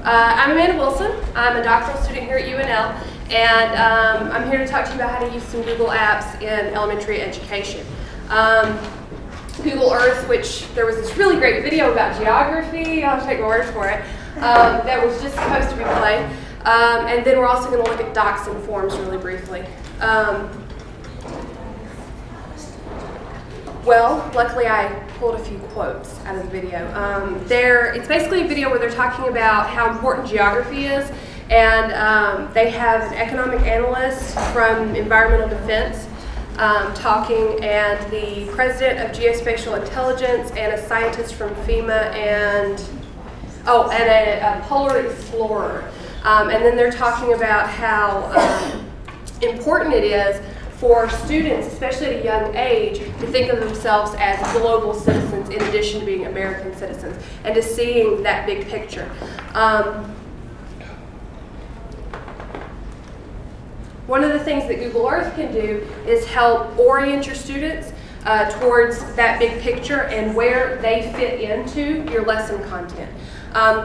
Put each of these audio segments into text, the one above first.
I'm Amanda Wilson. I'm a doctoral student here at UNL, and I'm here to talk to you about how to use some Google apps in elementary education. Google Earth, which there was this really great video about geography, I'll take my word for it, that was just supposed to be played. And then we're also going to look at docs and forms really briefly. Well, luckily I pulled a few quotes out of the video. It's basically a video where they're talking about how important geography is, and they have an economic analyst from Environmental Defense talking, and the president of Geospatial Intelligence, and a scientist from FEMA, and a polar explorer. And then they're talking about how important it is for students, especially at a young age, to think of themselves as global citizens in addition to being American citizens, and to seeing that big picture. One of the things that Google Earth can do is help orient your students towards that big picture and where they fit into your lesson content.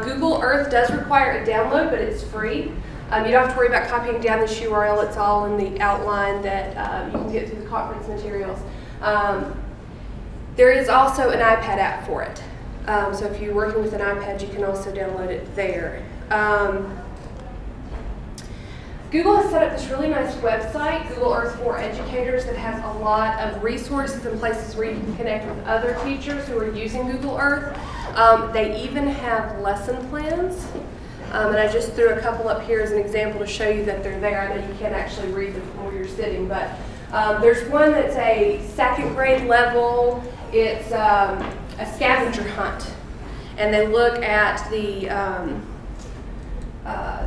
Google Earth does require a download, but it's free. You don't have to worry about copying down this URL. It's all in the outline that you can get through the conference materials. There is also an iPad app for it. So if you're working with an iPad, you can also download it there. Google has set up this really nice website, Google Earth for Educators, that has a lot of resources and places where you can connect with other teachers who are using Google Earth. They even have lesson plans. And I just threw a couple up here as an example to show you that they're there. I know you can't actually read them from where you're sitting, but there's one that's a second grade level. It's a scavenger hunt, and they look at the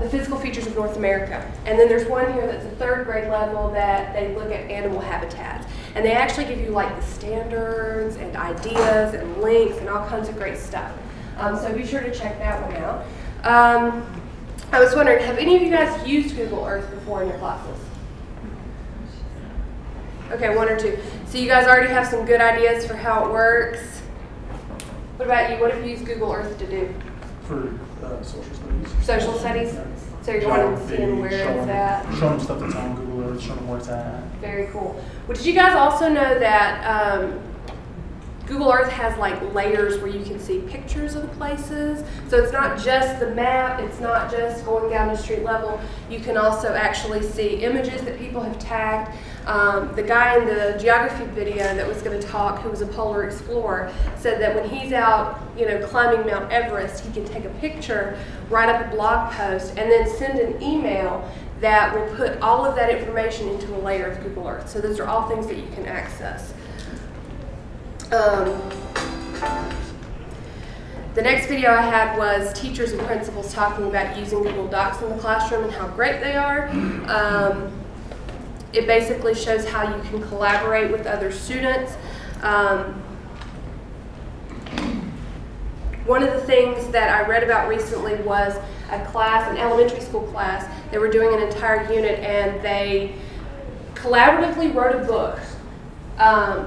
physical features of North America. And then there's one here that's a third grade level that they look at animal habitats. And they actually give you like the standards and ideas and links and all kinds of great stuff. So be sure to check that one out. I was wondering, have any of you guys used Google Earth before in your classes? Okay, one or two. So you guys already have some good ideas for how it works. What about you? What have you used Google Earth to do? For social studies. Social studies? So you're going and seeing where it's at? Showing them stuff that's on Google Earth, showing them where it's at. Very cool. Well, did you guys also know that Google Earth has like layers where you can see pictures of the places? So it's not just the map, it's not just going down to street level. You can also actually see images that people have tagged. The guy in the geography video that was going to talk, who was a polar explorer, said that when he's out, climbing Mount Everest, he can take a picture, write up a blog post, and then send an email that will put all of that information into a layer of Google Earth. So those are all things that you can access. The next video I had was teachers and principals talking about using Google Docs in the classroom and how great they are. It basically shows how you can collaborate with other students. One of the things that I read about recently was a class, an elementary school class. They were doing an entire unit, and they collaboratively wrote a book.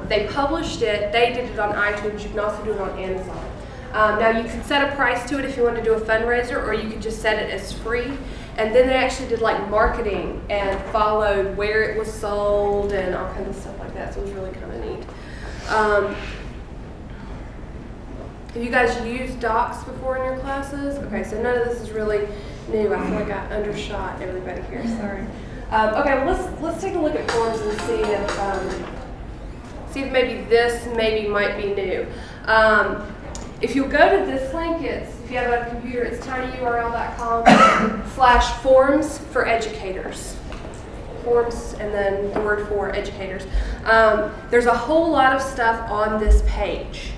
They published it. They did it on iTunes. You can also do it on Amazon. Now you could set a price to it if you want to do a fundraiser, or you could just set it as free. And then they actually did like marketing and followed where it was sold and all kinds of stuff like that. So it was really kind of neat. Have you guys used Docs before in your classes? Okay, so none of this is really new. I feel like I undershot everybody here. Sorry. Okay, well, let's take a look at forms and see if maybe this might be new. If you'll go to this link, if you have a computer, it's tinyurl.com/forms for educators. Forms and then the word for educators. There's a whole lot of stuff on this page.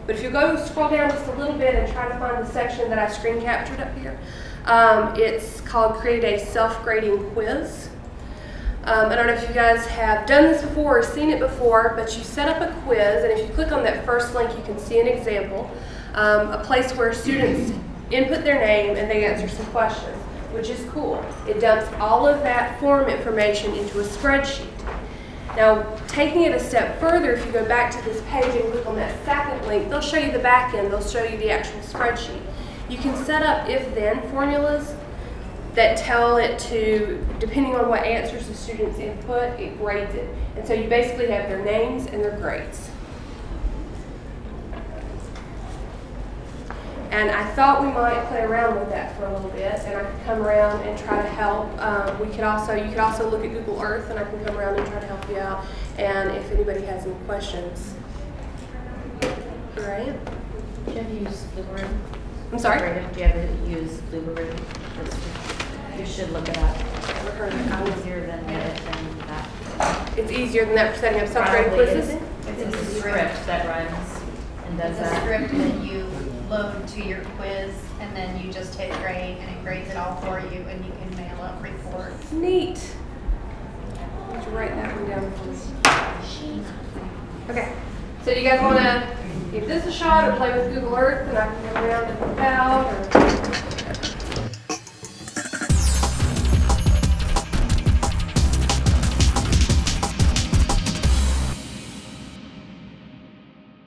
But if you go scroll down just a little bit and try to find the section that I screen captured up here, it's called Create a Self-Grading Quiz. I don't know if you guys have done this before or seen it before, but you set up a quiz, and if you click on that first link, you can see an example, a place where students input their name and they answer some questions, which is cool. It dumps all of that form information into a spreadsheet. Now, taking it a step further, if you go back to this page and click on that second link, they'll show you the back end, they'll show you the actual spreadsheet. You can set up if-then formulas that tell it to, depending on what answers the students input, it grades it. And so you basically have their names and their grades. And I thought we might play around with that for a little bit, and I could come around and try to help. You could also look at Google Earth, and I can come around and try to help you out. And if anybody has any questions. All right. Do you ever use Blueberry? I'm sorry? Do you ever use Blueberry? You should look it up. Never heard of it. It's easier than that. It's easier than that for setting up self-graded Probably quizzes? is. It's a script that runs and does It's a that. script that you load to your quiz, and then you just hit grade, and it grades it all for you, and you can mail up reports. Neat. Would you write that one down for me? Okay. So you guys want to give this a shot or play with Google Earth, and I can come around and help out? Or